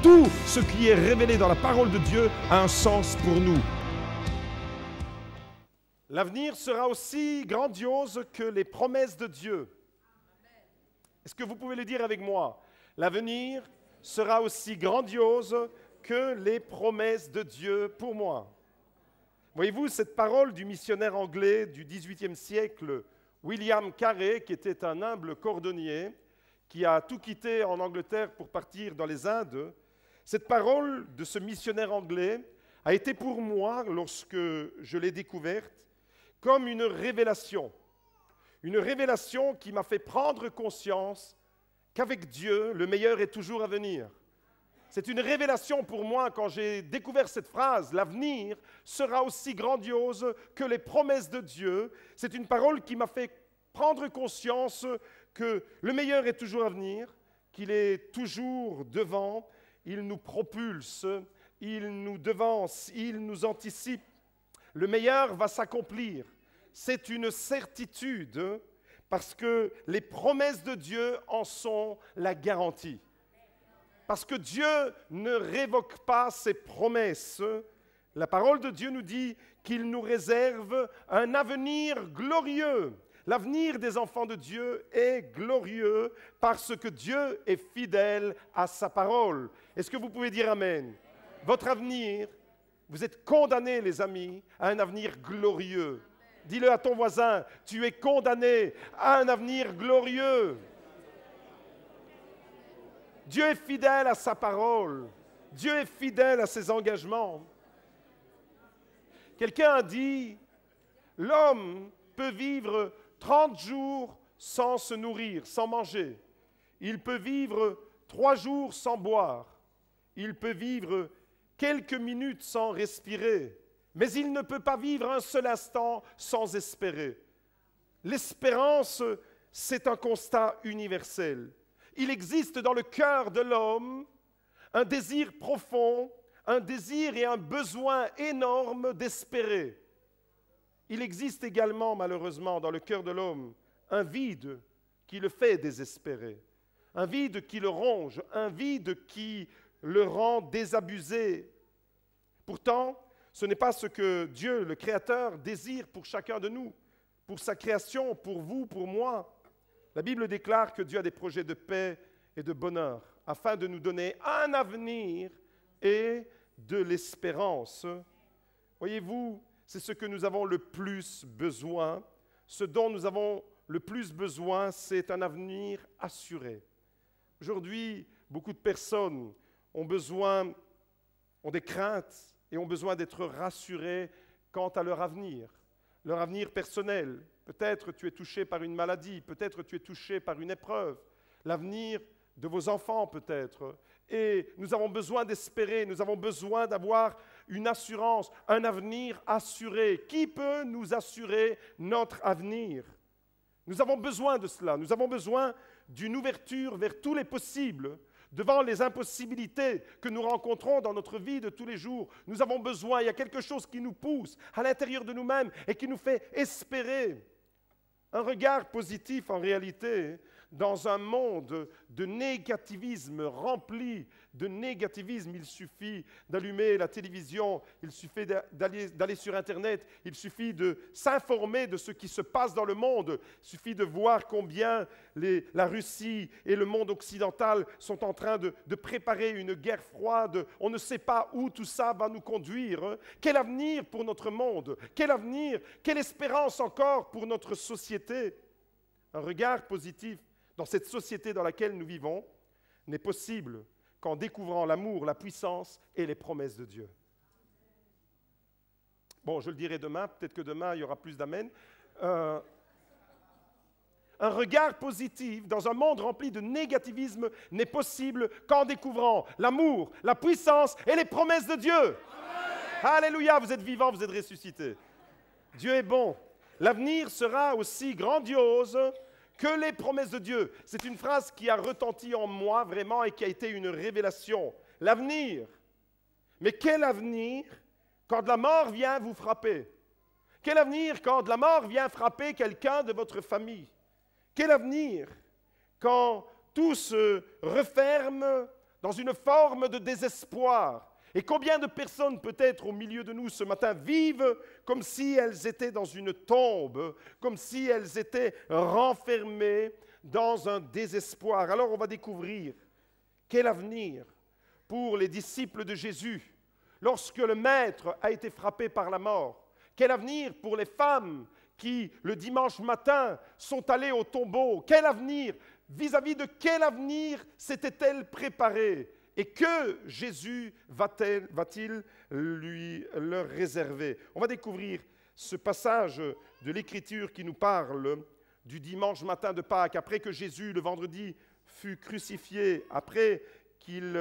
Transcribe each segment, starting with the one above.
tout ce qui est révélé dans la parole de Dieu a un sens pour nous. L'avenir sera aussi grandiose que les promesses de Dieu. Est-ce que vous pouvez le dire avec moi? L'avenir sera aussi grandiose que les promesses de Dieu pour moi. Voyez-vous, cette parole du missionnaire anglais du XVIIIe siècle, William Carey, qui était un humble cordonnier, qui a tout quitté en Angleterre pour partir dans les Indes, cette parole de ce missionnaire anglais a été pour moi, lorsque je l'ai découverte, comme une révélation qui m'a fait prendre conscience qu'avec Dieu, le meilleur est toujours à venir. C'est une révélation pour moi quand j'ai découvert cette phrase, l'avenir sera aussi grandiose que les promesses de Dieu. C'est une parole qui m'a fait prendre conscience que le meilleur est toujours à venir, qu'il est toujours devant, il nous propulse, il nous devance, il nous anticipe. Le meilleur va s'accomplir. C'est une certitude parce que les promesses de Dieu en sont la garantie. Parce que Dieu ne révoque pas ses promesses. La parole de Dieu nous dit qu'il nous réserve un avenir glorieux. L'avenir des enfants de Dieu est glorieux parce que Dieu est fidèle à sa parole. Est-ce que vous pouvez dire Amen? Votre avenir, vous êtes condamnés, les amis, à un avenir glorieux. Dis-le à ton voisin, tu es condamné à un avenir glorieux. Dieu est fidèle à sa parole. Dieu est fidèle à ses engagements. Quelqu'un a dit, l'homme peut vivre 30 jours sans se nourrir, sans manger. Il peut vivre 3 jours sans boire. Il peut vivre quelques minutes sans respirer. Mais il ne peut pas vivre un seul instant sans espérer. L'espérance, c'est un constat universel. Il existe dans le cœur de l'homme un désir profond, un désir et un besoin énorme d'espérer. Il existe également, malheureusement, dans le cœur de l'homme, un vide qui le fait désespérer, un vide qui le ronge, un vide qui le rend désabusé. Pourtant, ce n'est pas ce que Dieu, le Créateur, désire pour chacun de nous, pour sa création, pour vous, pour moi. La Bible déclare que Dieu a des projets de paix et de bonheur, afin de nous donner un avenir et de l'espérance. Voyez-vous, c'est ce que nous avons le plus besoin. Ce dont nous avons le plus besoin, c'est un avenir assuré. Aujourd'hui, beaucoup de personnes ont des craintes et ont besoin d'être rassurés quant à leur avenir personnel. Peut-être tu es touché par une maladie, peut-être tu es touché par une épreuve, l'avenir de vos enfants peut-être. Et nous avons besoin d'espérer, nous avons besoin d'avoir une assurance, un avenir assuré. Qui peut nous assurer notre avenir? Nous avons besoin de cela, nous avons besoin d'une ouverture vers tous les possibles. Devant les impossibilités que nous rencontrons dans notre vie de tous les jours, nous avons besoin, il y a quelque chose qui nous pousse à l'intérieur de nous-mêmes et qui nous fait espérer. Un regard positif en réalité dans un monde de négativisme rempli de négativisme. Il suffit d'allumer la télévision, il suffit d'aller sur Internet, il suffit de s'informer de ce qui se passe dans le monde, il suffit de voir combien la Russie et le monde occidental sont en train de préparer une guerre froide. On ne sait pas où tout ça va nous conduire. Quel avenir pour notre monde? Quel avenir? Quelle espérance encore pour notre société? Un regard positif dans cette société dans laquelle nous vivons n'est possible qu'en découvrant l'amour, la puissance et les promesses de Dieu. Bon, je le dirai demain, peut-être que demain il y aura plus d'amen. Un regard positif dans un monde rempli de négativisme n'est possible qu'en découvrant l'amour, la puissance et les promesses de Dieu. Amen. Alléluia, vous êtes vivants, vous êtes ressuscités. Dieu est bon. L'avenir sera aussi grandiose que les promesses de Dieu. C'est une phrase qui a retenti en moi vraiment et qui a été une révélation. L'avenir. Mais quel avenir quand la mort vient vous frapper? Quel avenir quand la mort vient frapper quelqu'un de votre famille? Quel avenir quand tout se referme dans une forme de désespoir. Et combien de personnes peut-être au milieu de nous ce matin vivent comme si elles étaient dans une tombe, comme si elles étaient renfermées dans un désespoir. Alors on va découvrir quel avenir pour les disciples de Jésus lorsque le Maître a été frappé par la mort. Quel avenir pour les femmes qui, le dimanche matin, sont allées au tombeau. Quel avenir, vis-à-vis de quel avenir s'était-elle préparée? Et que Jésus va-t-il leur réserver? On va découvrir ce passage de l'Écriture qui nous parle du dimanche matin de Pâques, après que Jésus, le vendredi, fut crucifié, après qu'il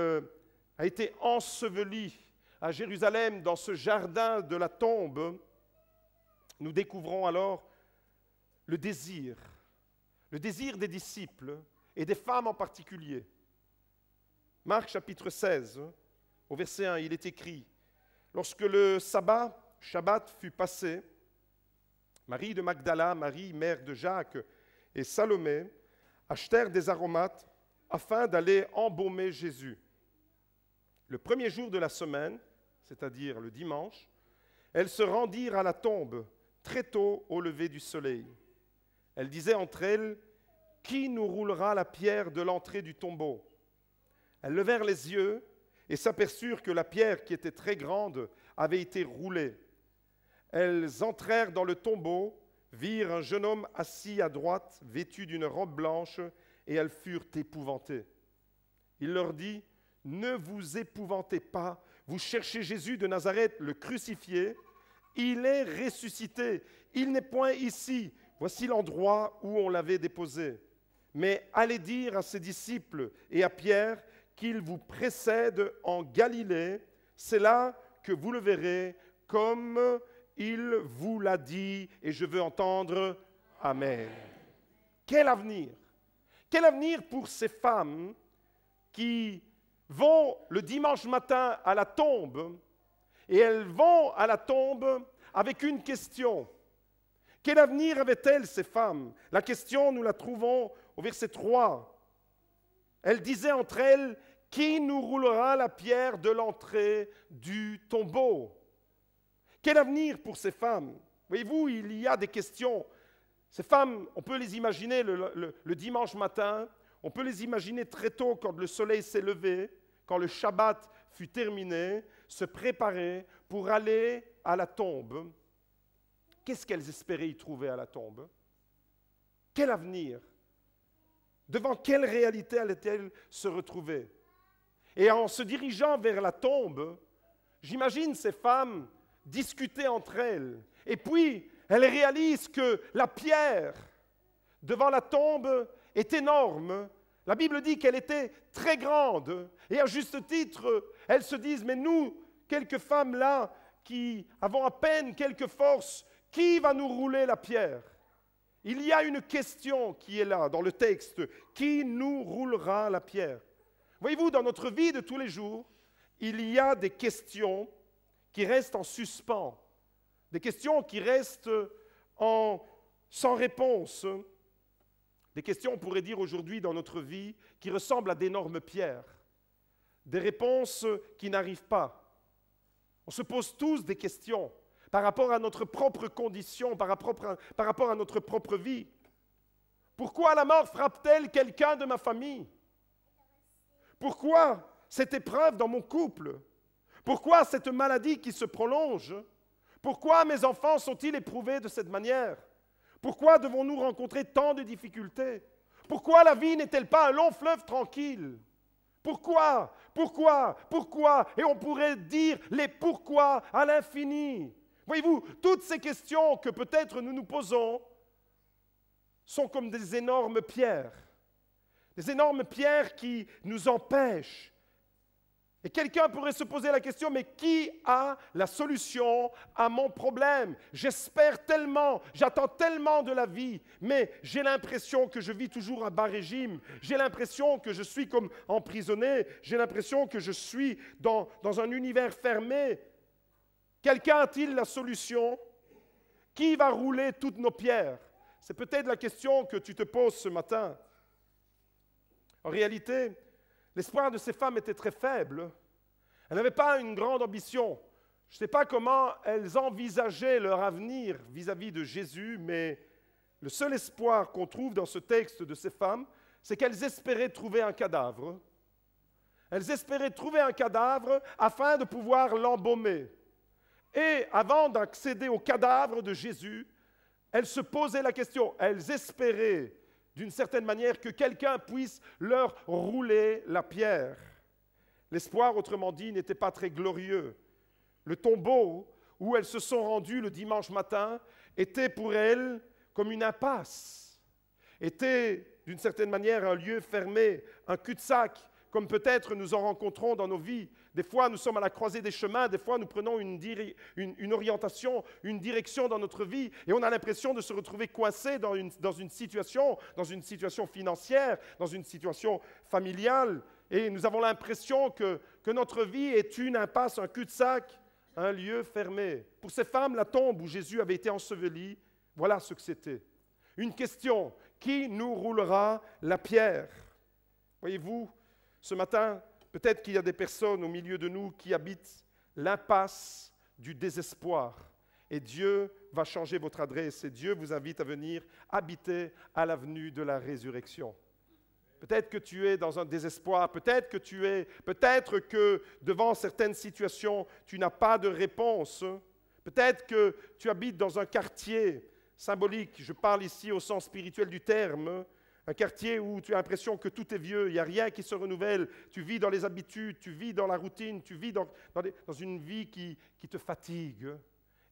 a été enseveli à Jérusalem dans ce jardin de la tombe. Nous découvrons alors le désir des disciples et des femmes en particulier. Marc chapitre 16, au verset 1, il est écrit « Lorsque le Shabbat fut passé, Marie de Magdala, Marie, mère de Jacques, et Salomé achetèrent des aromates afin d'aller embaumer Jésus. Le premier jour de la semaine, c'est-à-dire le dimanche, elles se rendirent à la tombe très tôt au lever du soleil. Elles disaient entre elles, « Qui nous roulera la pierre de l'entrée du tombeau ?» Elles levèrent les yeux et s'aperçurent que la pierre, qui était très grande, avait été roulée. Elles entrèrent dans le tombeau, virent un jeune homme assis à droite, vêtu d'une robe blanche, et elles furent épouvantées. Il leur dit, « Ne vous épouvantez pas, vous cherchez Jésus de Nazareth, le crucifié. Il est ressuscité, il n'est point ici. Voici l'endroit où on l'avait déposé. Mais allez dire à ses disciples et à Pierre qu'il vous précède en Galilée. C'est là que vous le verrez, comme il vous l'a dit, et je veux entendre Amen. » Quel avenir! Quel avenir pour ces femmes qui vont le dimanche matin à la tombe, et elles vont à la tombe avec une question. Quel avenir avaient-elles, ces femmes? La question, nous la trouvons au verset 3. Elles disaient entre elles, « Qui nous roulera la pierre de l'entrée du tombeau ?» Quel avenir pour ces femmes? Voyez-vous, il y a des questions. Ces femmes, on peut les imaginer le dimanche matin, on peut les imaginer très tôt quand le soleil s'est levé, quand le Shabbat fut terminé, se préparer pour aller à la tombe. Qu'est-ce qu'elles espéraient y trouver à la tombe? Quel avenir? Devant quelle réalité allaient-elles se retrouver? Et en se dirigeant vers la tombe, j'imagine ces femmes discuter entre elles. Et puis, elles réalisent que la pierre devant la tombe est énorme. La Bible dit qu'elle était très grande. Et à juste titre, elles se disent, mais nous, quelques femmes là, qui avons à peine quelques forces, qui va nous rouler la pierre? Il y a une question qui est là dans le texte. Qui nous roulera la pierre? Voyez-vous, dans notre vie de tous les jours, il y a des questions qui restent en suspens, des questions qui restent sans réponse, des questions, on pourrait dire aujourd'hui dans notre vie, qui ressemblent à d'énormes pierres, des réponses qui n'arrivent pas. On se pose tous des questions par rapport à notre propre condition, par rapport à notre propre vie. Pourquoi la mort frappe-t-elle quelqu'un de ma famille? Pourquoi cette épreuve dans mon couple? Pourquoi cette maladie qui se prolonge? Pourquoi mes enfants sont-ils éprouvés de cette manière? Pourquoi devons-nous rencontrer tant de difficultés? Pourquoi la vie n'est-elle pas un long fleuve tranquille? Pourquoi? Pourquoi? Pourquoi? Et on pourrait dire les pourquoi à l'infini. Voyez-vous, toutes ces questions que peut-être nous nous posons sont comme des énormes pierres qui nous empêchent. Et quelqu'un pourrait se poser la question, mais qui a la solution à mon problème? J'espère tellement, j'attends tellement de la vie, mais j'ai l'impression que je vis toujours à bas régime. J'ai l'impression que je suis comme emprisonné. J'ai l'impression que je suis dans un univers fermé. Quelqu'un a-t-il la solution? Qui va rouler toutes nos pierres? C'est peut-être la question que tu te poses ce matin. En réalité, L'espoir de ces femmes était très faible. Elles n'avaient pas une grande ambition. Je ne sais pas comment elles envisageaient leur avenir vis-à-vis de Jésus, mais le seul espoir qu'on trouve dans ce texte de ces femmes, c'est qu'elles espéraient trouver un cadavre. Elles espéraient trouver un cadavre afin de pouvoir l'embaumer. Et avant d'accéder au cadavre de Jésus, elles se posaient la question, elles espéraient d'une certaine manière que quelqu'un puisse leur rouler la pierre. L'espoir, autrement dit, n'était pas très glorieux. Le tombeau où elles se sont rendues le dimanche matin était pour elles comme une impasse, était d'une certaine manière un lieu fermé, un cul-de-sac, comme peut-être nous en rencontrons dans nos vies. Des fois, nous sommes à la croisée des chemins, des fois, nous prenons une orientation, une direction dans notre vie, et on a l'impression de se retrouver coincé dans une situation financière, dans une situation familiale, et nous avons l'impression que notre vie est une impasse, un cul-de-sac, un lieu fermé. Pour ces femmes, la tombe où Jésus avait été enseveli, voilà ce que c'était. Une question, qui nous roulera la pierre? Voyez-vous, ce matin, peut-être qu'il y a des personnes au milieu de nous qui habitent l'impasse du désespoir. Et Dieu va changer votre adresse et Dieu vous invite à venir habiter à l'avenue de la résurrection. Peut-être que tu es dans un désespoir, peut-être que devant certaines situations, tu n'as pas de réponse. Peut-être que tu habites dans un quartier symbolique, je parle ici au sens spirituel du terme, un quartier où tu as l'impression que tout est vieux, il n'y a rien qui se renouvelle, tu vis dans les habitudes, tu vis dans la routine, tu vis dans une vie qui te fatigue.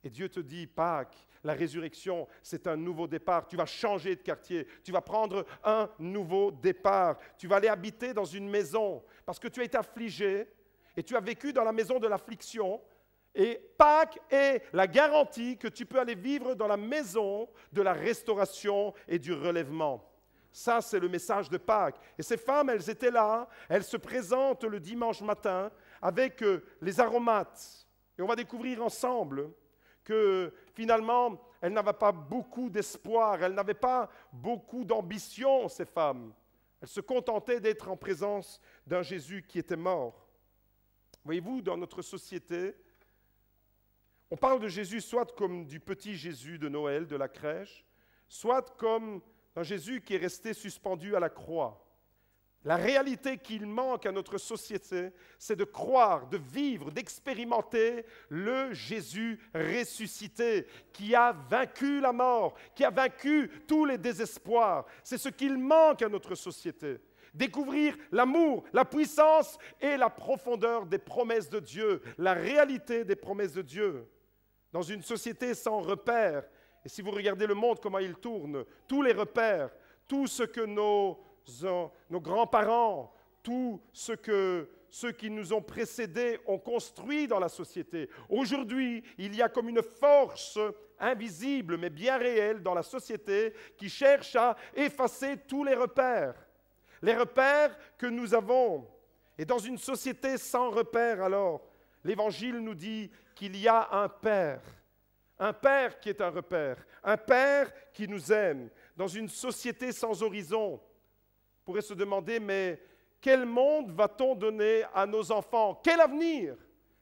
Et Dieu te dit, Pâques, la résurrection, c'est un nouveau départ. Tu vas changer de quartier, tu vas prendre un nouveau départ. Tu vas aller habiter dans une maison parce que tu as été affligé et tu as vécu dans la maison de l'affliction. Et Pâques est la garantie que tu peux aller vivre dans la maison de la restauration et du relèvement. Ça, c'est le message de Pâques. Et ces femmes, elles étaient là, elles se présentent le dimanche matin avec les aromates. Et on va découvrir ensemble que finalement, elles n'avaient pas beaucoup d'espoir, elles n'avaient pas beaucoup d'ambition, ces femmes. Elles se contentaient d'être en présence d'un Jésus qui était mort. Voyez-vous, dans notre société, on parle de Jésus soit comme du petit Jésus de Noël, de la crèche, soit comme un Jésus qui est resté suspendu à la croix. La réalité qu'il manque à notre société, c'est de croire, de vivre, d'expérimenter le Jésus ressuscité qui a vaincu la mort, qui a vaincu tous les désespoirs. C'est ce qu'il manque à notre société. Découvrir l'amour, la puissance et la profondeur des promesses de Dieu, la réalité des promesses de Dieu. Dans une société sans repères, et si vous regardez le monde, comment il tourne, tous les repères, tout ce que nos grands-parents, tout ce que ceux qui nous ont précédés ont construit dans la société. Aujourd'hui, il y a comme une force invisible, mais bien réelle dans la société qui cherche à effacer tous les repères que nous avons. Et dans une société sans repères, alors, l'Évangile nous dit qu'il y a un Père qui est un repère, un Père qui nous aime. Dans une société sans horizon, on pourrait se demander, mais quel monde va-t-on donner à nos enfants? Quel avenir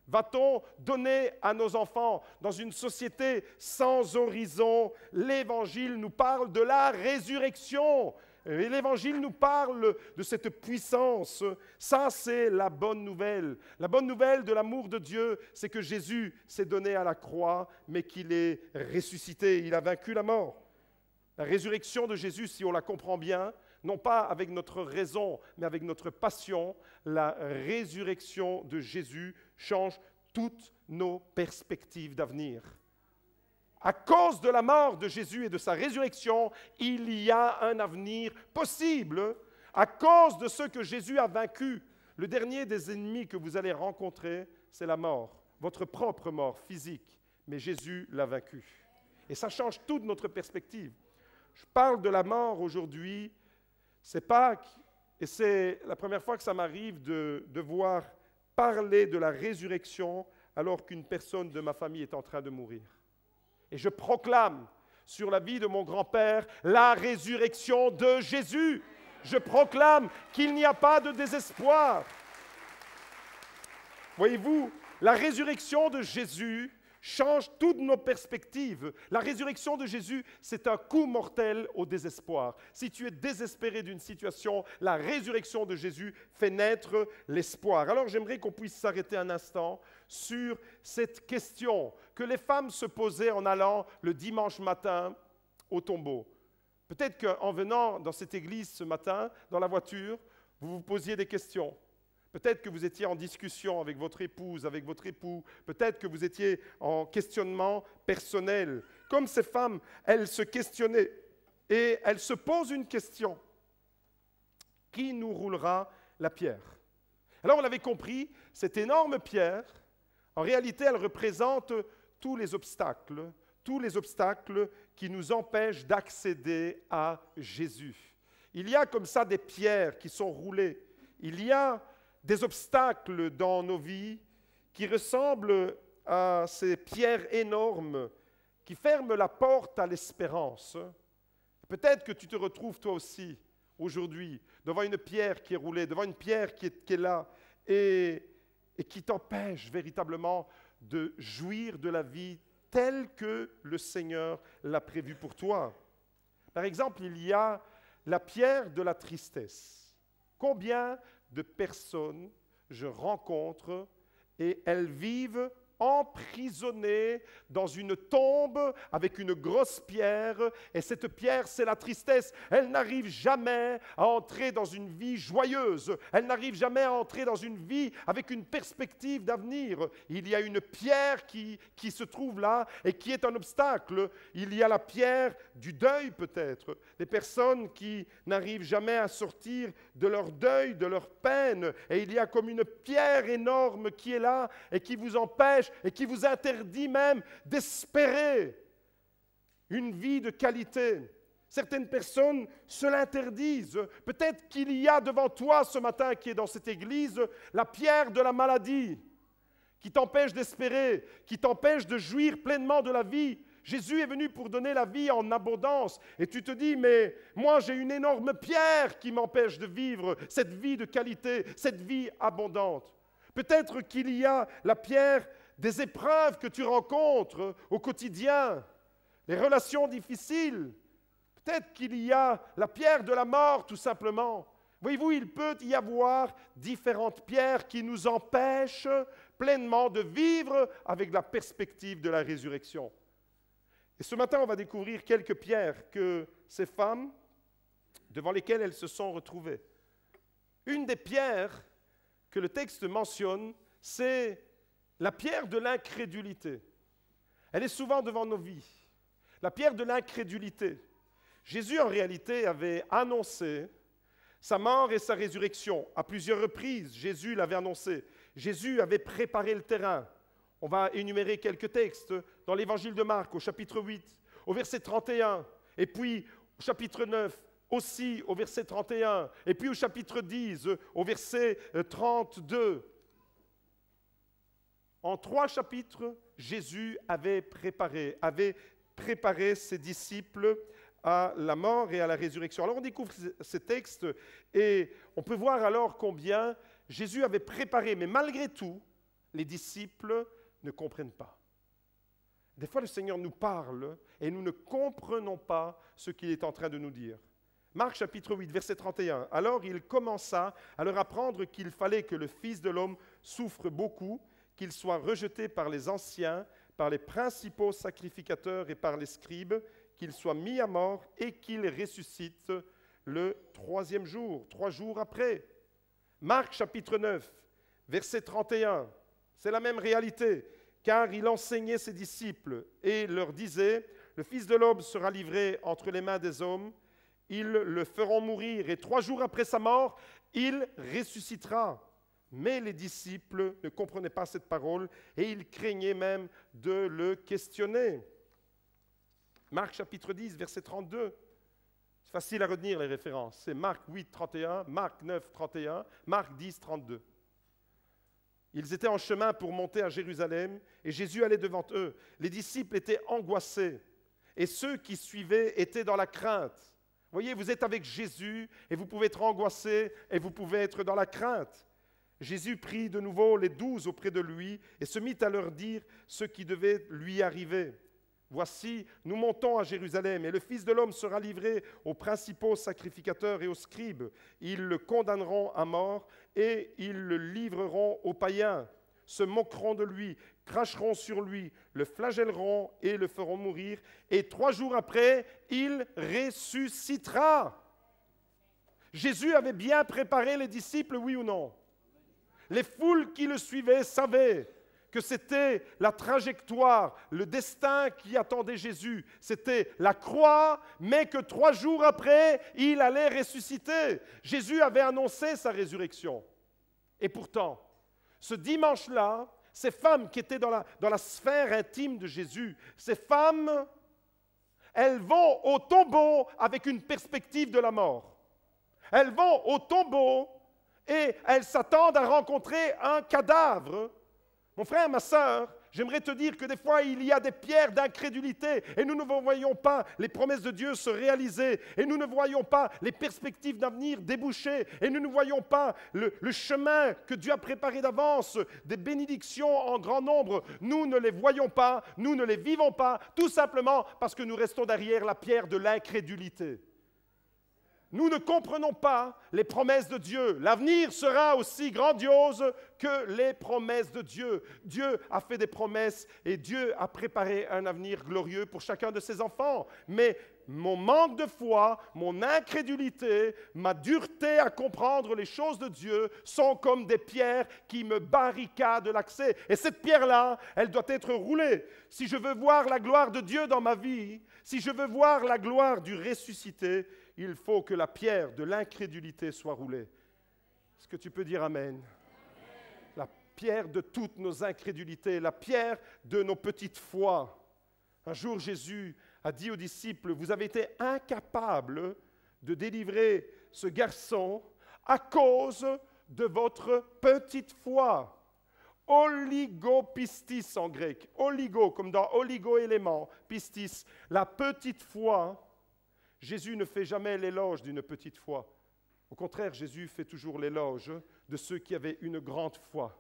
va-t-on donner à nos enfants? Dans une société sans horizon, l'Évangile nous parle de la résurrection. Et l'Évangile nous parle de cette puissance. Ça, c'est la bonne nouvelle. La bonne nouvelle de l'amour de Dieu, c'est que Jésus s'est donné à la croix, mais qu'il est ressuscité. Il a vaincu la mort. La résurrection de Jésus, si on la comprend bien, non pas avec notre raison, mais avec notre passion, la résurrection de Jésus change toutes nos perspectives d'avenir. À cause de la mort de Jésus et de sa résurrection, il y a un avenir possible. À cause de ce que Jésus a vaincu, le dernier des ennemis que vous allez rencontrer, c'est la mort, votre propre mort physique. Mais Jésus l'a vaincu. Et ça change toute notre perspective. Je parle de la mort aujourd'hui, c'est Pâques, et c'est la première fois que ça m'arrive de devoir parler de la résurrection alors qu'une personne de ma famille est en train de mourir. Et je proclame sur la vie de mon grand-père la résurrection de Jésus. Je proclame qu'il n'y a pas de désespoir. Voyez-vous, la résurrection de Jésus change toutes nos perspectives. La résurrection de Jésus, c'est un coup mortel au désespoir. Si tu es désespéré d'une situation, la résurrection de Jésus fait naître l'espoir. Alors j'aimerais qu'on puisse s'arrêter un instant sur cette question que les femmes se posaient en allant le dimanche matin au tombeau. Peut-être qu'en venant dans cette église ce matin, dans la voiture, vous vous posiez des questions. Peut-être que vous étiez en discussion avec votre épouse, avec votre époux. Peut-être que vous étiez en questionnement personnel. Comme ces femmes, elles se questionnaient et elles se posent une question. Qui nous roulera la pierre? Alors, vous l'avez compris, cette énorme pierre, en réalité, elle représente tous les obstacles qui nous empêchent d'accéder à Jésus. Il y a comme ça des pierres qui sont roulées. Il y a des obstacles dans nos vies qui ressemblent à ces pierres énormes qui ferment la porte à l'espérance. Peut-être que tu te retrouves toi aussi aujourd'hui devant une pierre qui est roulée, devant une pierre qui est là et qui t'empêche véritablement de jouir de la vie telle que le Seigneur l'a prévue pour toi. Par exemple, il y a la pierre de la tristesse. Combien de personnes je rencontre et elles vivent emprisonnées dans une tombe avec une grosse pierre, et cette pierre, c'est la tristesse. Elles n'arrivent jamais à entrer dans une vie joyeuse, elles n'arrivent jamais à entrer dans une vie avec une perspective d'avenir. Il y a une pierre qui se trouve là et qui est un obstacle. Il y a la pierre du deuil peut-être, des personnes qui n'arrivent jamais à sortir de leur deuil, de leur peine, et il y a comme une pierre énorme qui est là et qui vous empêche et qui vous interdit même d'espérer une vie de qualité. Certaines personnes se l'interdisent. Peut-être qu'il y a devant toi ce matin, qui est dans cette église, la pierre de la maladie, qui t'empêche d'espérer, qui t'empêche de jouir pleinement de la vie. Jésus est venu pour donner la vie en abondance. Et tu te dis, mais moi j'ai une énorme pierre qui m'empêche de vivre cette vie de qualité, cette vie abondante. Peut-être qu'il y a la pierre des épreuves que tu rencontres au quotidien, les relations difficiles. Peut-être qu'il y a la pierre de la mort, tout simplement. Voyez-vous, il peut y avoir différentes pierres qui nous empêchent pleinement de vivre avec la perspective de la résurrection. Et ce matin, on va découvrir quelques pierres que ces femmes, devant lesquelles elles se sont retrouvées. Une des pierres que le texte mentionne, c'est la pierre de l'incrédulité. Elle est souvent devant nos vies. La pierre de l'incrédulité. Jésus, en réalité, avait annoncé sa mort et sa résurrection à plusieurs reprises. Jésus l'avait annoncé. Jésus avait préparé le terrain. On va énumérer quelques textes dans l'évangile de Marc, au chapitre 8, au verset 31, et puis au chapitre 9, aussi au verset 31, et puis au chapitre 10, au verset 32. En 3 chapitres, Jésus avait préparé ses disciples à la mort et à la résurrection. Alors on découvre ces textes et on peut voir alors combien Jésus avait préparé, mais malgré tout, les disciples ne comprennent pas. Des fois, le Seigneur nous parle et nous ne comprenons pas ce qu'il est en train de nous dire. Marc chapitre 8, verset 31. Alors il commença à leur apprendre qu'il fallait que le Fils de l'homme souffre beaucoup, qu'il soit rejeté par les anciens, par les principaux sacrificateurs et par les scribes, qu'il soit mis à mort et qu'il ressuscite le 3e jour, 3 jours après. Marc chapitre 9, verset 31. C'est la même réalité, car il enseignait ses disciples et leur disait, le Fils de l'homme sera livré entre les mains des hommes, ils le feront mourir et 3 jours après sa mort, il ressuscitera. Mais les disciples ne comprenaient pas cette parole et ils craignaient même de le questionner. Marc chapitre 10, verset 32. C'est facile à retenir les références. C'est Marc 8, 31, Marc 9, 31, Marc 10, 32. Ils étaient en chemin pour monter à Jérusalem et Jésus allait devant eux. Les disciples étaient angoissés et ceux qui suivaient étaient dans la crainte. Voyez, vous êtes avec Jésus et vous pouvez être angoissé et vous pouvez être dans la crainte. Jésus prit de nouveau les 12 auprès de lui et se mit à leur dire ce qui devait lui arriver. Voici, nous montons à Jérusalem et le Fils de l'homme sera livré aux principaux sacrificateurs et aux scribes. Ils le condamneront à mort et ils le livreront aux païens, se moqueront de lui, cracheront sur lui, le flagelleront et le feront mourir. Et 3 jours après, il ressuscitera. Jésus avait bien préparé les disciples, oui ou non? Les foules qui le suivaient savaient que c'était la trajectoire, le destin qui attendait Jésus. C'était la croix, mais que 3 jours après, il allait ressusciter. Jésus avait annoncé sa résurrection. Et pourtant, ce dimanche-là, ces femmes qui étaient dans la sphère intime de Jésus, ces femmes, elles vont au tombeau avec une perspective de la mort. Elles vont au tombeau et elles s'attendent à rencontrer un cadavre. Mon frère, ma sœur, j'aimerais te dire que des fois, il y a des pierres d'incrédulité et nous ne voyons pas les promesses de Dieu se réaliser et nous ne voyons pas les perspectives d'avenir déboucher et nous ne voyons pas le chemin que Dieu a préparé d'avance, des bénédictions en grand nombre. Nous ne les voyons pas, nous ne les vivons pas, tout simplement parce que nous restons derrière la pierre de l'incrédulité. Nous ne comprenons pas les promesses de Dieu. L'avenir sera aussi grandiose que les promesses de Dieu. Dieu a fait des promesses et Dieu a préparé un avenir glorieux pour chacun de ses enfants. Mais mon manque de foi, mon incrédulité, ma dureté à comprendre les choses de Dieu sont comme des pierres qui me barricadent l'accès. Et cette pierre-là, elle doit être roulée. Si je veux voir la gloire de Dieu dans ma vie, si je veux voir la gloire du ressuscité, il faut que la pierre de l'incrédulité soit roulée. Est-ce que tu peux dire Amen? Amen. La pierre de toutes nos incrédulités, la pierre de nos petites foi. Un jour, Jésus a dit aux disciples, vous avez été incapables de délivrer ce garçon à cause de votre petite foi. Oligopistis en grec. Oligo, comme dans oligo-élément, pistis, la petite foi. Jésus ne fait jamais l'éloge d'une petite foi. Au contraire, Jésus fait toujours l'éloge de ceux qui avaient une grande foi.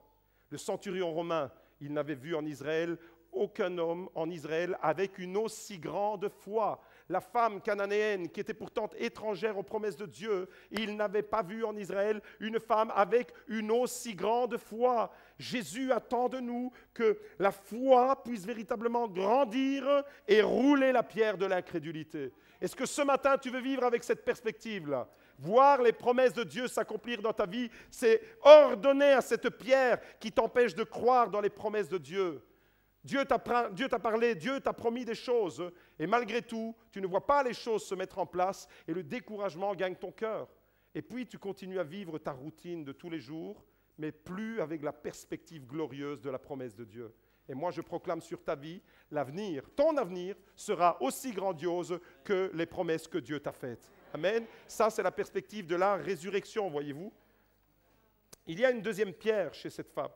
Le centurion romain, il n'avait vu en Israël aucun homme en Israël avec une aussi grande foi. La femme cananéenne qui était pourtant étrangère aux promesses de Dieu, il n'avait pas vu en Israël une femme avec une aussi grande foi. Jésus attend de nous que la foi puisse véritablement grandir et rouler la pierre de l'incrédulité. Est-ce que ce matin, tu veux vivre avec cette perspective-là? Voir les promesses de Dieu s'accomplir dans ta vie, c'est ordonner à cette pierre qui t'empêche de croire dans les promesses de Dieu. Dieu t'a parlé, Dieu t'a promis des choses, et malgré tout, tu ne vois pas les choses se mettre en place, et le découragement gagne ton cœur. Et puis, tu continues à vivre ta routine de tous les jours, mais plus avec la perspective glorieuse de la promesse de Dieu. Et moi, je proclame sur ta vie, l'avenir, ton avenir sera aussi grandiose que les promesses que Dieu t'a faites. Amen. Ça, c'est la perspective de la résurrection, voyez-vous. Il y a une deuxième pierre chez cette femme.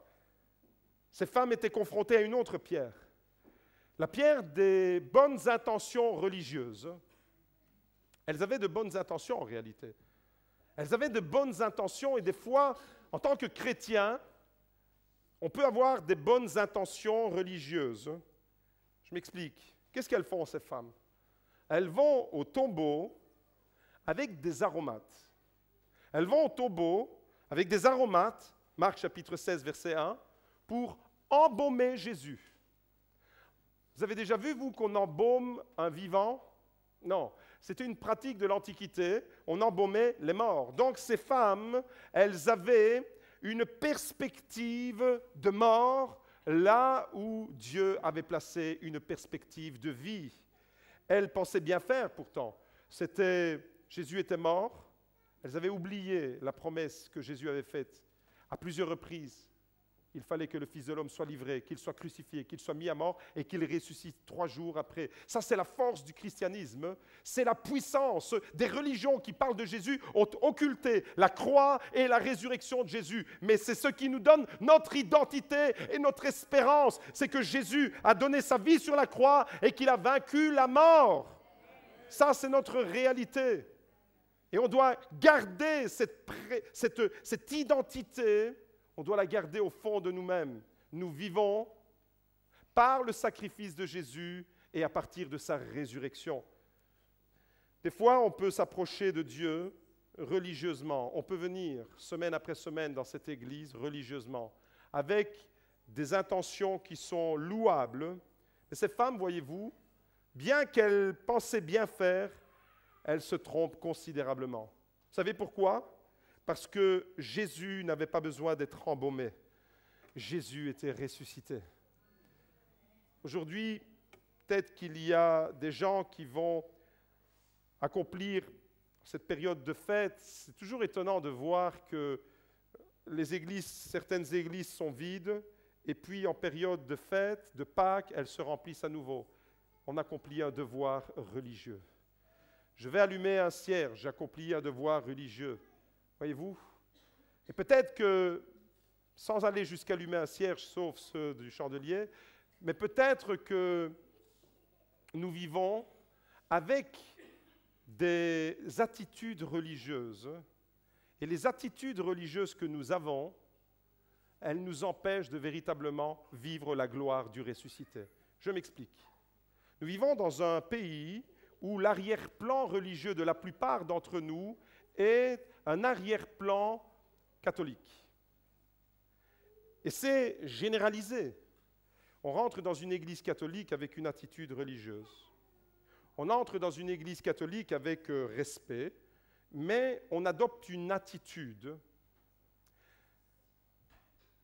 Ces femmes étaient confrontées à une autre pierre. La pierre des bonnes intentions religieuses. Elles avaient de bonnes intentions en réalité. Elles avaient de bonnes intentions et des fois, en tant que chrétien, on peut avoir des bonnes intentions religieuses. Je m'explique. Qu'est-ce qu'elles font, ces femmes? Elles vont au tombeau avec des aromates. Elles vont au tombeau avec des aromates, Marc chapitre 16, verset 1, pour embaumer Jésus. Vous avez déjà vu, vous, qu'on embaume un vivant? Non. C'était une pratique de l'Antiquité. On embaumait les morts. Donc, ces femmes, elles avaient une perspective de mort là où Dieu avait placé une perspective de vie. Elles pensaient bien faire pourtant. Jésus était mort. Elles avaient oublié la promesse que Jésus avait faite à plusieurs reprises. Il fallait que le Fils de l'homme soit livré, qu'il soit crucifié, qu'il soit mis à mort et qu'il ressuscite 3 jours après. Ça, c'est la force du christianisme. C'est la puissance des religions qui parlent de Jésus ont occulté la croix et la résurrection de Jésus. Mais c'est ce qui nous donne notre identité et notre espérance. C'est que Jésus a donné sa vie sur la croix et qu'il a vaincu la mort. Ça, c'est notre réalité. Et on doit garder cette identité, on doit la garder au fond de nous-mêmes. Nous vivons par le sacrifice de Jésus et à partir de sa résurrection. Des fois, on peut s'approcher de Dieu religieusement. On peut venir semaine après semaine dans cette église religieusement, avec des intentions qui sont louables. Mais ces femmes, voyez-vous, bien qu'elles pensaient bien faire, elles se trompent considérablement. Vous savez pourquoi? Parce que Jésus n'avait pas besoin d'être embaumé. Jésus était ressuscité. Aujourd'hui, peut-être qu'il y a des gens qui vont accomplir cette période de fête. C'est toujours étonnant de voir que certaines églises sont vides, et puis en période de fête, de Pâques, elles se remplissent à nouveau. On accomplit un devoir religieux. Je vais allumer un cierge, j'accomplis un devoir religieux. Voyez-vous? Et peut-être que, sans aller jusqu'à allumer un cierge, sauf ceux du chandelier, mais peut-être que nous vivons avec des attitudes religieuses. Et les attitudes religieuses que nous avons, elles nous empêchent de véritablement vivre la gloire du ressuscité. Je m'explique. Nous vivons dans un pays où l'arrière-plan religieux de la plupart d'entre nous est un arrière-plan catholique. Et c'est généralisé. On rentre dans une église catholique avec une attitude religieuse. On entre dans une église catholique avec respect, mais on adopte une attitude.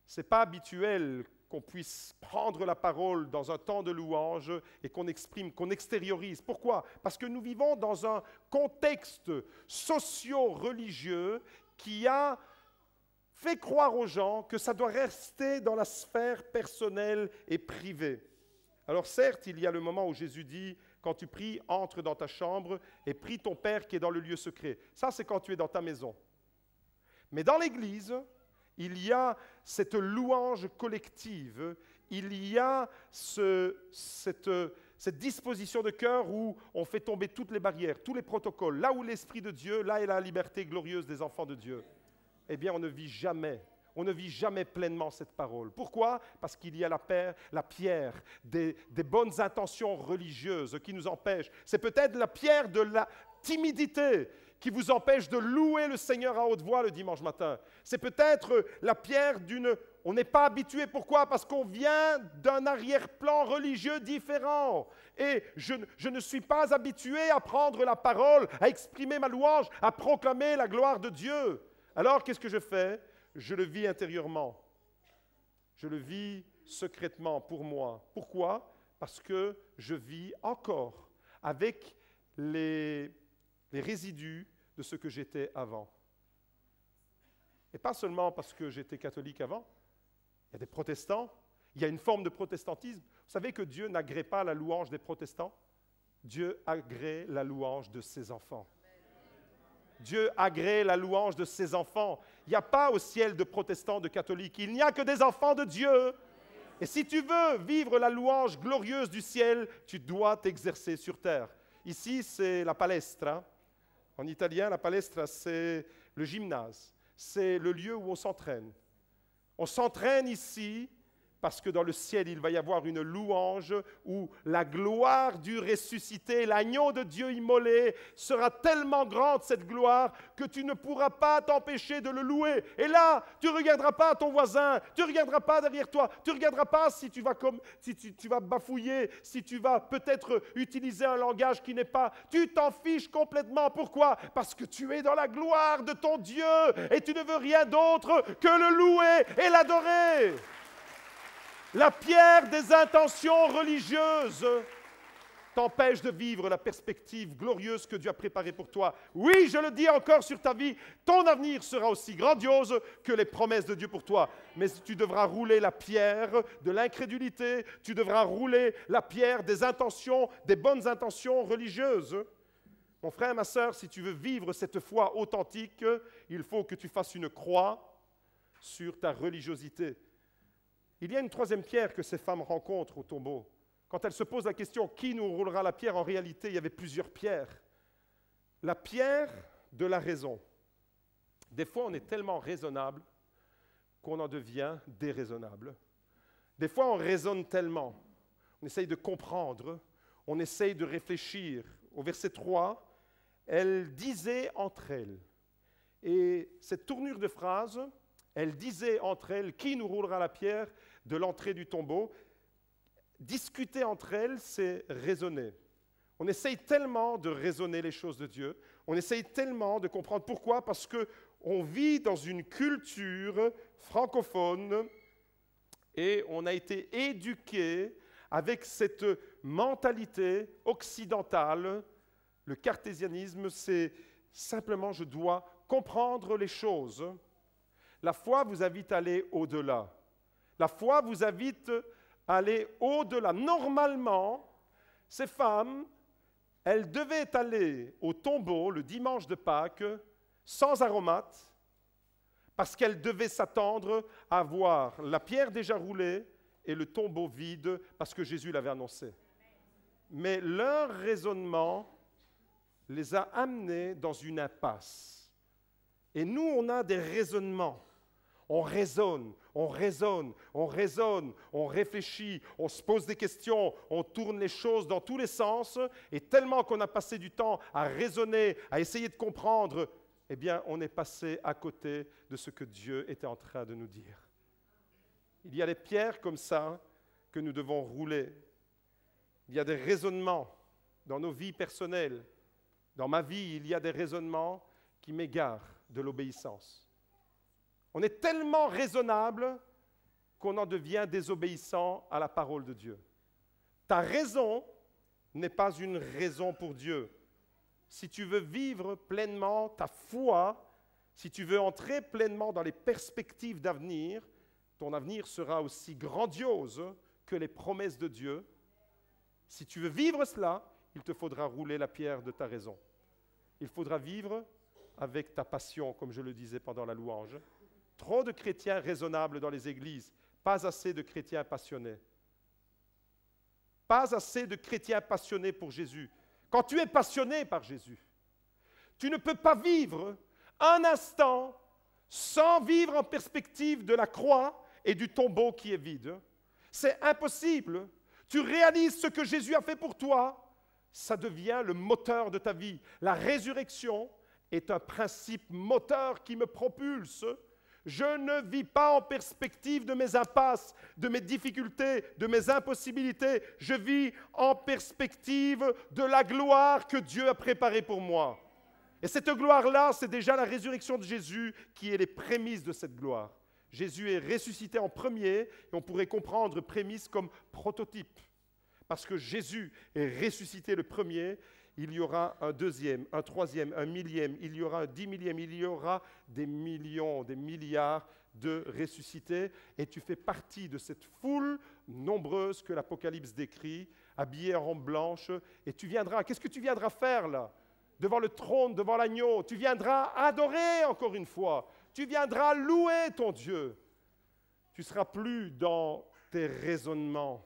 Ce n'est pas habituel qu'on puisse prendre la parole dans un temps de louange et qu'on exprime, qu'on extériorise. Pourquoi? Parce que nous vivons dans un contexte socio-religieux qui a fait croire aux gens que ça doit rester dans la sphère personnelle et privée. Alors certes, il y a le moment où Jésus dit « Quand tu pries, entre dans ta chambre et prie ton Père qui est dans le lieu secret. » Ça, c'est quand tu es dans ta maison. Mais dans l'Église, il y a cette louange collective, il y a cette disposition de cœur où on fait tomber toutes les barrières, tous les protocoles. Là où l'Esprit de Dieu, là est la liberté glorieuse des enfants de Dieu. Eh bien, on ne vit jamais pleinement cette parole. Pourquoi? Parce qu'il y a la pierre des bonnes intentions religieuses qui nous empêchent. C'est peut-être la pierre de la timidité qui vous empêche de louer le Seigneur à haute voix le dimanche matin. C'est peut-être la pierre d'une... On n'est pas habitué. Pourquoi? Parce qu'on vient d'un arrière-plan religieux différent. Et je ne suis pas habitué à prendre la parole, à exprimer ma louange, à proclamer la gloire de Dieu. Alors, qu'est-ce que je fais? Je le vis intérieurement. Je le vis secrètement pour moi. Pourquoi? Parce que je vis encore avec les résidus de ce que j'étais avant. Et pas seulement parce que j'étais catholique avant. Il y a des protestants, il y a une forme de protestantisme. Vous savez que Dieu n'agrée pas la louange des protestants? Dieu agrée la louange de ses enfants. Dieu agrée la louange de ses enfants. Il n'y a pas au ciel de protestants, de catholiques. Il n'y a que des enfants de Dieu. Et si tu veux vivre la louange glorieuse du ciel, tu dois t'exercer sur terre. Ici, c'est la palestra. En italien, la palestra, c'est le gymnase. C'est le lieu où on s'entraîne. On s'entraîne ici parce que dans le ciel, il va y avoir une louange où la gloire du ressuscité, l'agneau de Dieu immolé, sera tellement grande, cette gloire, que tu ne pourras pas t'empêcher de le louer. Et là, tu ne regarderas pas ton voisin, tu ne regarderas pas derrière toi, tu ne regarderas pas si tu vas bafouiller, si tu vas peut-être utiliser un langage qui n'est pas... Tu t'en fiches complètement. Pourquoi? Parce que tu es dans la gloire de ton Dieu et tu ne veux rien d'autre que le louer et l'adorer. La pierre des intentions religieuses t'empêche de vivre la perspective glorieuse que Dieu a préparée pour toi. Oui, je le dis encore sur ta vie, ton avenir sera aussi grandiose que les promesses de Dieu pour toi. Mais tu devras rouler la pierre de l'incrédulité, tu devras rouler la pierre des intentions, des bonnes intentions religieuses. Mon frère, ma sœur, si tu veux vivre cette foi authentique, il faut que tu fasses une croix sur ta religiosité. Il y a une troisième pierre que ces femmes rencontrent au tombeau. Quand elles se posent la question « Qui nous roulera la pierre » en réalité, il y avait plusieurs pierres. La pierre de la raison. Des fois, on est tellement raisonnable qu'on en devient déraisonnable. Des fois, on raisonne tellement, on essaye de comprendre, on essaye de réfléchir. Au verset 3, elles disaient entre elles. Et cette tournure de phrase, elles disaient entre elles, qui nous roulera la pierre de l'entrée du tombeau? Discuter entre elles, c'est raisonner. On essaye tellement de raisonner les choses de Dieu, on essaye tellement de comprendre pourquoi, parce qu'on vit dans une culture francophone et on a été éduqué avec cette mentalité occidentale. Le cartésianisme, c'est simplement je dois comprendre les choses. La foi vous invite à aller au-delà. La foi vous invite à aller au-delà. Normalement, ces femmes, elles devaient aller au tombeau le dimanche de Pâques sans aromates, parce qu'elles devaient s'attendre à voir la pierre déjà roulée et le tombeau vide, parce que Jésus l'avait annoncé. Mais leur raisonnement les a amenés dans une impasse. Et nous, on a des raisonnements. On raisonne, on raisonne, on raisonne, on réfléchit, on se pose des questions, on tourne les choses dans tous les sens, et tellement qu'on a passé du temps à raisonner, à essayer de comprendre, eh bien, on est passé à côté de ce que Dieu était en train de nous dire. Il y a des pierres comme ça que nous devons rouler. Il y a des raisonnements dans nos vies personnelles. Dans ma vie, il y a des raisonnements qui m'égarent de l'obéissance. On est tellement raisonnable qu'on en devient désobéissant à la parole de Dieu. Ta raison n'est pas une raison pour Dieu. Si tu veux vivre pleinement ta foi, si tu veux entrer pleinement dans les perspectives d'avenir, ton avenir sera aussi grandiose que les promesses de Dieu. Si tu veux vivre cela, il te faudra rouler la pierre de ta raison. Il faudra vivre avec ta passion, comme je le disais pendant la louange. Trop de chrétiens raisonnables dans les églises, pas assez de chrétiens passionnés. Pas assez de chrétiens passionnés pour Jésus. Quand tu es passionné par Jésus, tu ne peux pas vivre un instant sans vivre en perspective de la croix et du tombeau qui est vide. C'est impossible. Tu réalises ce que Jésus a fait pour toi, ça devient le moteur de ta vie. La résurrection est un principe moteur qui me propulse. Je ne vis pas en perspective de mes impasses, de mes difficultés, de mes impossibilités. Je vis en perspective de la gloire que Dieu a préparée pour moi. Et cette gloire-là, c'est déjà la résurrection de Jésus qui est les prémices de cette gloire. Jésus est ressuscité en premier, et on pourrait comprendre prémisse comme prototype. Parce que Jésus est ressuscité le premier, il y aura un deuxième, un troisième, un millième, il y aura un 10 millième, il y aura des millions, des milliards de ressuscités. Et tu fais partie de cette foule nombreuse que l'Apocalypse décrit, habillée en robe blanche. Et tu viendras, qu'est-ce que tu viendras faire là? Devant le trône, devant l'agneau, tu viendras adorer encore une fois. Tu viendras louer ton Dieu. Tu ne seras plus dans tes raisonnements,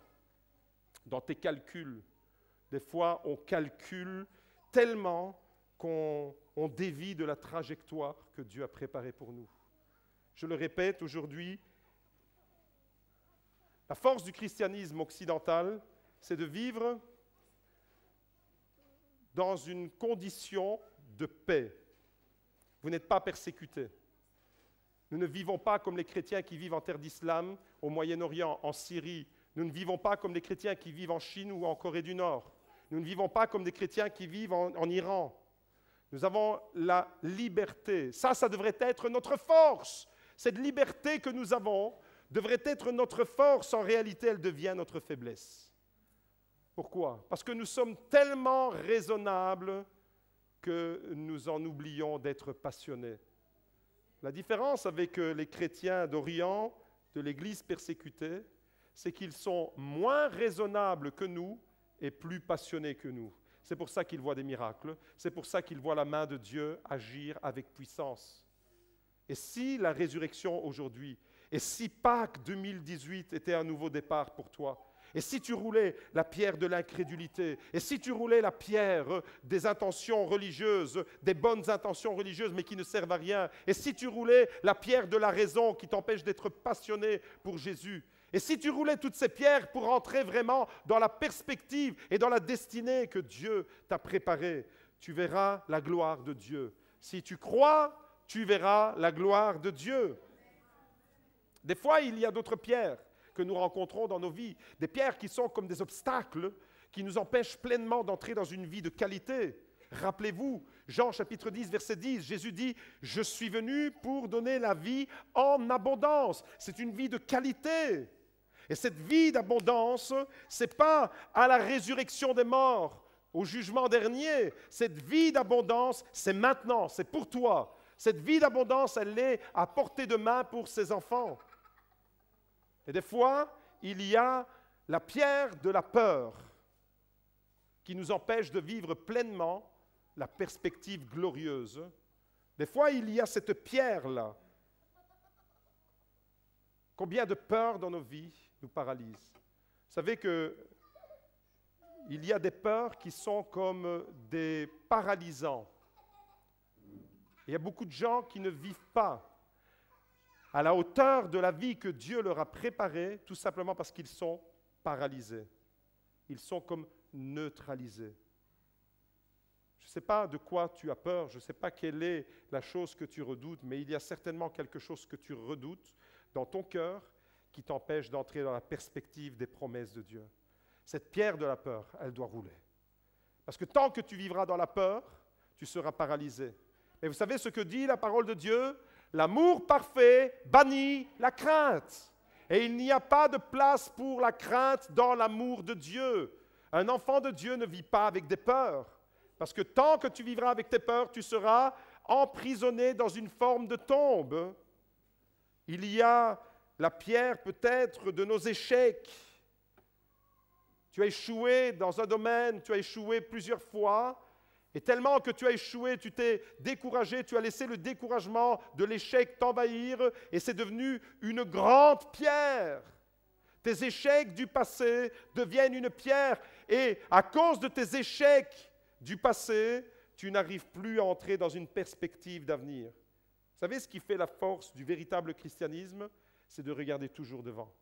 dans tes calculs. Des fois, on calcule tellement qu'on dévie de la trajectoire que Dieu a préparée pour nous. Je le répète aujourd'hui, la force du christianisme occidental, c'est de vivre dans une condition de paix. Vous n'êtes pas persécutés. Nous ne vivons pas comme les chrétiens qui vivent en terre d'islam, au Moyen-Orient, en Syrie. Nous ne vivons pas comme les chrétiens qui vivent en Chine ou en Corée du Nord. Nous ne vivons pas comme des chrétiens qui vivent en Iran. Nous avons la liberté. Ça devrait être notre force. Cette liberté que nous avons devrait être notre force. En réalité, elle devient notre faiblesse. Pourquoi? Parce que nous sommes tellement raisonnables que nous en oublions d'être passionnés. La différence avec les chrétiens d'Orient, de l'Église persécutée, c'est qu'ils sont moins raisonnables que nous et plus passionnés que nous. C'est pour ça qu'ils voient des miracles, c'est pour ça qu'ils voient la main de Dieu agir avec puissance. Et si la résurrection aujourd'hui, et si Pâques 2018 était un nouveau départ pour toi, Et si tu roulais la pierre de l'incrédulité, et si tu roulais la pierre des intentions religieuses, des bonnes intentions religieuses mais qui ne servent à rien, et si tu roulais la pierre de la raison qui t'empêche d'être passionné pour Jésus, et si tu roulais toutes ces pierres pour entrer vraiment dans la perspective et dans la destinée que Dieu t'a préparée, tu verras la gloire de Dieu. Si tu crois, tu verras la gloire de Dieu. Des fois, il y a d'autres pierres que nous rencontrons dans nos vies, des pierres qui sont comme des obstacles qui nous empêchent pleinement d'entrer dans une vie de qualité. Rappelez-vous, Jean chapitre 10, verset 10, Jésus dit « Je suis venu pour donner la vie en abondance ». C'est une vie de qualité. Et cette vie d'abondance, ce n'est pas à la résurrection des morts, au jugement dernier. Cette vie d'abondance, c'est maintenant, c'est pour toi. Cette vie d'abondance, elle est à portée de main pour ses enfants. Et des fois, il y a la pierre de la peur qui nous empêche de vivre pleinement la perspective glorieuse. Des fois, il y a cette pierre-là. Combien de peurs dans nos vies nous paralysent? Vous savez qu'il y a des peurs qui sont comme des paralysants. Il y a beaucoup de gens qui ne vivent pas à la hauteur de la vie que Dieu leur a préparée, tout simplement parce qu'ils sont paralysés. Ils sont comme neutralisés. Je ne sais pas de quoi tu as peur, je ne sais pas quelle est la chose que tu redoutes, mais il y a certainement quelque chose que tu redoutes dans ton cœur qui t'empêche d'entrer dans la perspective des promesses de Dieu. Cette pierre de la peur, elle doit rouler. Parce que tant que tu vivras dans la peur, tu seras paralysé. Et vous savez ce que dit la parole de Dieu? L'amour parfait bannit la crainte. Et il n'y a pas de place pour la crainte dans l'amour de Dieu. Un enfant de Dieu ne vit pas avec des peurs. Parce que tant que tu vivras avec tes peurs, tu seras emprisonné dans une forme de tombe. Il y a la pierre peut-être de nos échecs. Tu as échoué dans un domaine, tu as échoué plusieurs fois. Et tellement que tu as échoué, tu t'es découragé, tu as laissé le découragement de l'échec t'envahir et c'est devenu une grande pierre. Tes échecs du passé deviennent une pierre et à cause de tes échecs du passé, tu n'arrives plus à entrer dans une perspective d'avenir. Vous savez ce qui fait la force du véritable christianisme? C'est de regarder toujours devant.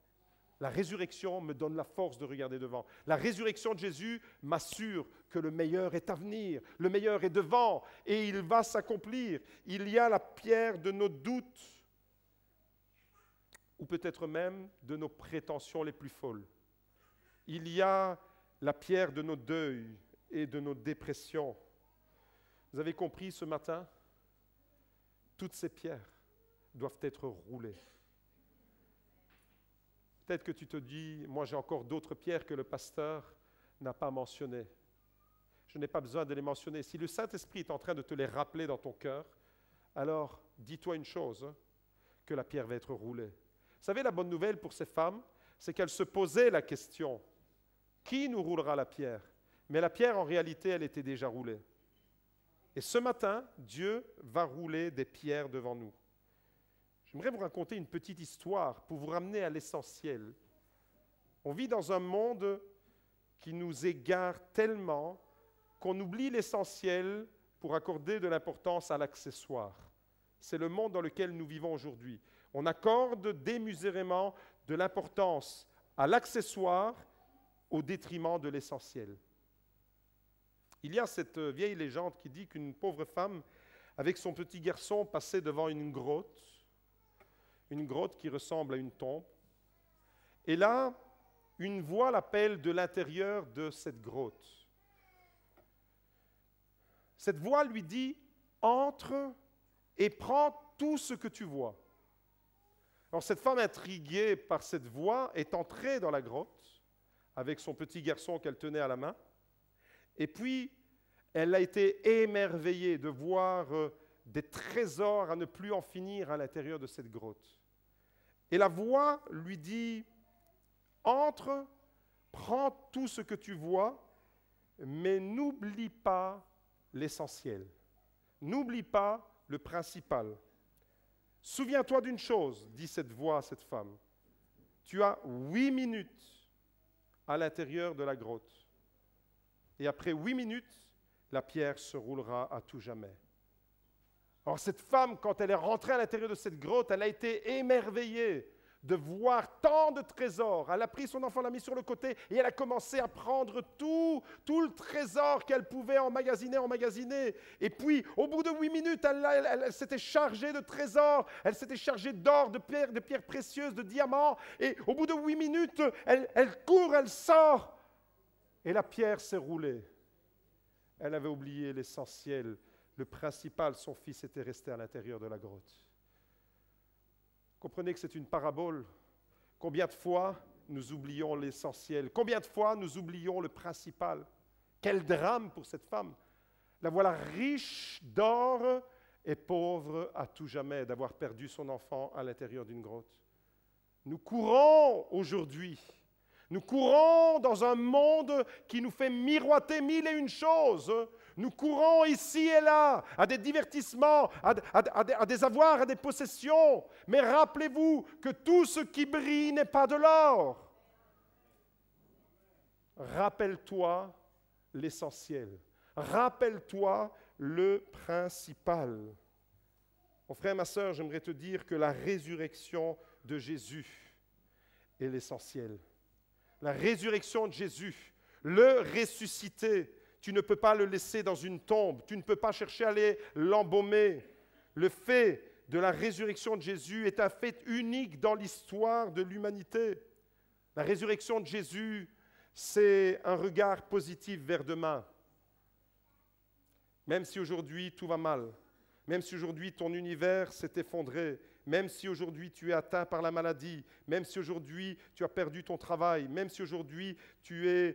La résurrection me donne la force de regarder devant. La résurrection de Jésus m'assure que le meilleur est à venir, le meilleur est devant et il va s'accomplir. Il y a la pierre de nos doutes ou peut-être même de nos prétentions les plus folles. Il y a la pierre de nos deuils et de nos dépressions. Vous avez compris ce matin? Toutes ces pierres doivent être roulées. Peut-être que tu te dis, moi j'ai encore d'autres pierres que le pasteur n'a pas mentionnées. Je n'ai pas besoin de les mentionner. Si le Saint-Esprit est en train de te les rappeler dans ton cœur, alors dis-toi une chose, que la pierre va être roulée. Vous savez, la bonne nouvelle pour ces femmes, c'est qu'elles se posaient la question, qui nous roulera la pierre? Mais la pierre, en réalité, elle était déjà roulée. Et ce matin, Dieu va rouler des pierres devant nous. J'aimerais vous raconter une petite histoire pour vous ramener à l'essentiel. On vit dans un monde qui nous égare tellement qu'on oublie l'essentiel pour accorder de l'importance à l'accessoire. C'est le monde dans lequel nous vivons aujourd'hui. On accorde démesurément de l'importance à l'accessoire au détriment de l'essentiel. Il y a cette vieille légende qui dit qu'une pauvre femme, avec son petit garçon, passait devant une grotte qui ressemble à une tombe. Et là, une voix l'appelle de l'intérieur de cette grotte. Cette voix lui dit, entre et prends tout ce que tu vois. Alors cette femme intriguée par cette voix est entrée dans la grotte avec son petit garçon qu'elle tenait à la main. Et puis, elle a été émerveillée de voir des trésors à ne plus en finir à l'intérieur de cette grotte. Et la voix lui dit, entre, prends tout ce que tu vois, mais n'oublie pas l'essentiel. N'oublie pas le principal. Souviens-toi d'une chose, dit cette voix à cette femme. Tu as 8 minutes à l'intérieur de la grotte. Et après 8 minutes, la pierre se roulera à tout jamais. Alors cette femme, quand elle est rentrée à l'intérieur de cette grotte, elle a été émerveillée de voir tant de trésors. Elle a pris son enfant, l'a mis sur le côté et elle a commencé à prendre tout le trésor qu'elle pouvait emmagasiner. Et puis, au bout de 8 minutes, elle s'était chargée de trésors, elle s'était chargée d'or, de pierres précieuses, de diamants. Et au bout de 8 minutes, elle court, elle sort. Et la pierre s'est roulée. Elle avait oublié l'essentiel, le principal. Son fils était resté à l'intérieur de la grotte. Comprenez que c'est une parabole. Combien de fois nous oublions l'essentiel? Combien de fois nous oublions le principal? Quel drame pour cette femme. La voilà riche d'or et pauvre à tout jamais d'avoir perdu son enfant à l'intérieur d'une grotte. Nous courons aujourd'hui. Nous courons dans un monde qui nous fait miroiter 1001 choses. Nous courons ici et là à des divertissements, à des avoirs, à des possessions. Mais rappelez-vous que tout ce qui brille n'est pas de l'or. Rappelle-toi l'essentiel. Rappelle-toi le principal. Mon frère, ma sœur, j'aimerais te dire que la résurrection de Jésus est l'essentiel. La résurrection de Jésus, le ressuscité, tu ne peux pas le laisser dans une tombe, tu ne peux pas chercher à aller l'embaumer. Le fait de la résurrection de Jésus est un fait unique dans l'histoire de l'humanité. La résurrection de Jésus, c'est un regard positif vers demain. Même si aujourd'hui tout va mal, même si aujourd'hui ton univers s'est effondré, même si aujourd'hui tu es atteint par la maladie, même si aujourd'hui tu as perdu ton travail, même si aujourd'hui tu es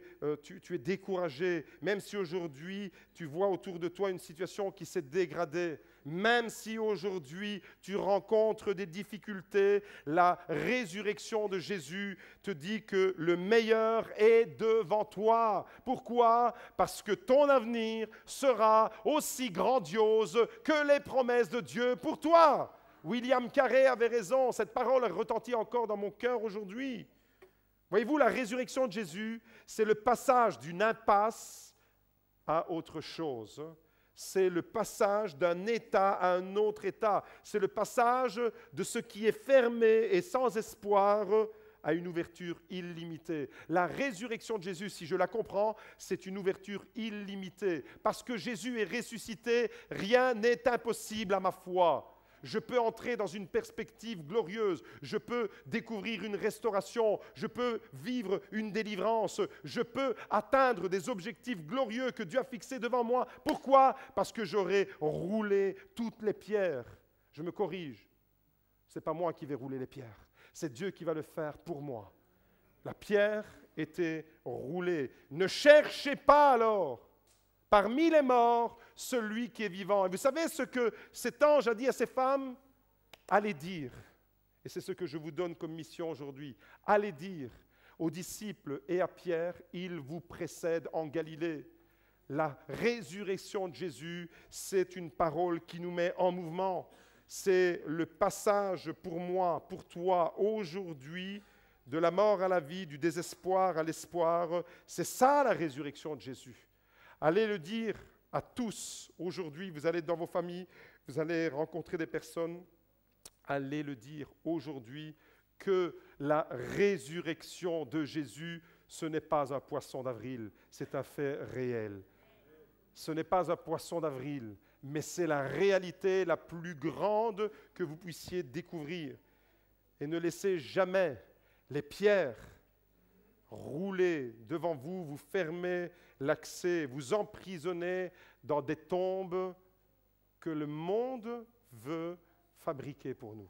découragé, même si aujourd'hui tu vois autour de toi une situation qui s'est dégradée, même si aujourd'hui tu rencontres des difficultés, la résurrection de Jésus te dit que le meilleur est devant toi. Pourquoi? Parce que ton avenir sera aussi grandiose que les promesses de Dieu pour toi. William Carey avait raison, cette parole retentit encore dans mon cœur aujourd'hui. Voyez-vous, la résurrection de Jésus, c'est le passage d'une impasse à autre chose. C'est le passage d'un état à un autre état. C'est le passage de ce qui est fermé et sans espoir à une ouverture illimitée. La résurrection de Jésus, si je la comprends, c'est une ouverture illimitée. Parce que Jésus est ressuscité, rien n'est impossible à ma foi. Je peux entrer dans une perspective glorieuse, je peux découvrir une restauration, je peux vivre une délivrance, je peux atteindre des objectifs glorieux que Dieu a fixés devant moi. Pourquoi? Parce que j'aurai roulé toutes les pierres. Je me corrige, ce n'est pas moi qui vais rouler les pierres, c'est Dieu qui va le faire pour moi. La pierre était roulée. Ne cherchez pas alors parmi les morts, celui qui est vivant. Et vous savez ce que cet ange a dit à ces femmes? Allez dire, et c'est ce que je vous donne comme mission aujourd'hui, allez dire aux disciples et à Pierre, il vous précède en Galilée. La résurrection de Jésus, c'est une parole qui nous met en mouvement. C'est le passage pour moi, pour toi, aujourd'hui, de la mort à la vie, du désespoir à l'espoir. C'est ça la résurrection de Jésus. Allez le dire à tous. Aujourd'hui, vous allez dans vos familles, vous allez rencontrer des personnes. Allez le dire aujourd'hui que la résurrection de Jésus, ce n'est pas un poisson d'avril, c'est un fait réel. Ce n'est pas un poisson d'avril, mais c'est la réalité la plus grande que vous puissiez découvrir. Et ne laissez jamais les pierres rouler devant vous, vous fermez l'accès, vous emprisonnez dans des tombes que le monde veut fabriquer pour nous.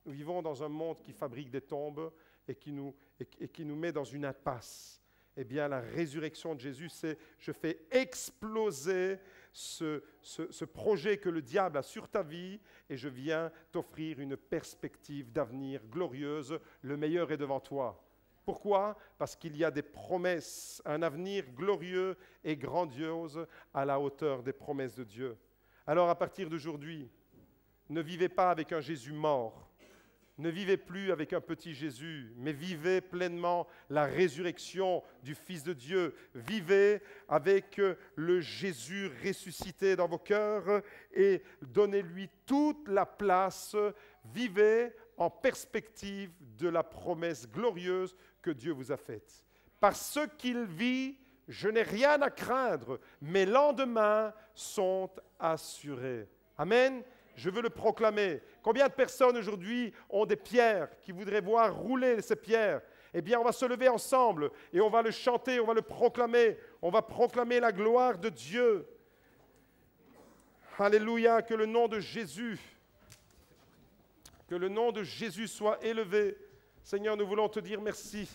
Nous vivons dans un monde qui fabrique des tombes et qui nous met dans une impasse. Eh bien, la résurrection de Jésus, c'est je fais exploser ce projet que le diable a sur ta vie et je viens t'offrir une perspective d'avenir glorieuse. Le meilleur est devant toi. Pourquoi? Parce qu'il y a des promesses, un avenir glorieux et grandiose à la hauteur des promesses de Dieu. Alors, à partir d'aujourd'hui, ne vivez pas avec un Jésus mort. Ne vivez plus avec un petit Jésus, mais vivez pleinement la résurrection du Fils de Dieu. Vivez avec le Jésus ressuscité dans vos cœurs et donnez-lui toute la place. Vivez en perspective de la promesse glorieuse que Dieu vous a faite. Parce qu'il vit, je n'ai rien à craindre, mes lendemains sont assurés. Amen. Je veux le proclamer. Combien de personnes aujourd'hui ont des pierres qui voudraient voir rouler ces pierres? Eh bien, on va se lever ensemble et on va le chanter, on va le proclamer. On va proclamer la gloire de Dieu. Alléluia, que le nom de Jésus soit élevé. Seigneur, nous voulons te dire merci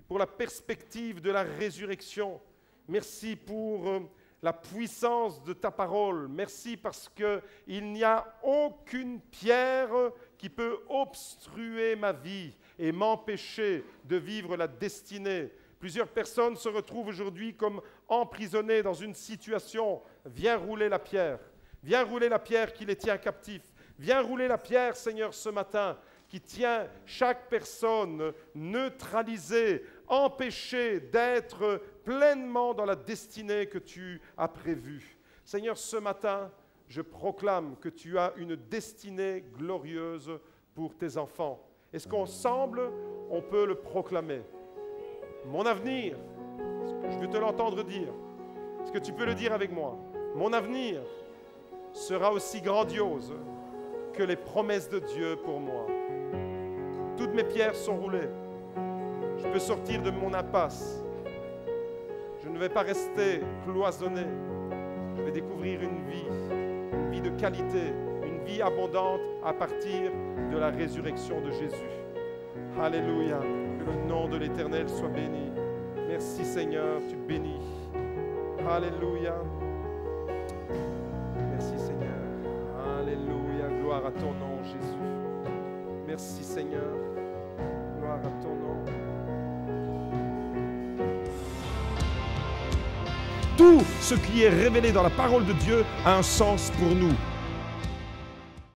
pour la perspective de la résurrection. Merci pour la puissance de ta parole. Merci parce qu'il n'y a aucune pierre qui peut obstruer ma vie et m'empêcher de vivre la destinée. Plusieurs personnes se retrouvent aujourd'hui comme emprisonnées dans une situation. Viens rouler la pierre. Viens rouler la pierre qui les tient captifs. Viens rouler la pierre, Seigneur, ce matin, qui tient chaque personne neutralisée, empêchée d'être pleinement dans la destinée que tu as prévue. Seigneur, ce matin, je proclame que tu as une destinée glorieuse pour tes enfants. Est-ce qu'ensemble, on peut le proclamer? Mon avenir, je veux te l'entendre dire. Est-ce que tu peux le dire avec moi? Mon avenir sera aussi grandiose que les promesses de Dieu pour moi. Toutes mes pierres sont roulées. Je peux sortir de mon impasse. Je ne vais pas rester cloisonné. Je vais découvrir une vie de qualité, une vie abondante à partir de la résurrection de Jésus. Alléluia. Que le nom de l'Éternel soit béni. Merci Seigneur, tu bénis. Alléluia. Merci Seigneur. Alléluia. Gloire à ton nom, Jésus. Merci Seigneur. Gloire à ton nom. Tout ce qui est révélé dans la parole de Dieu a un sens pour nous.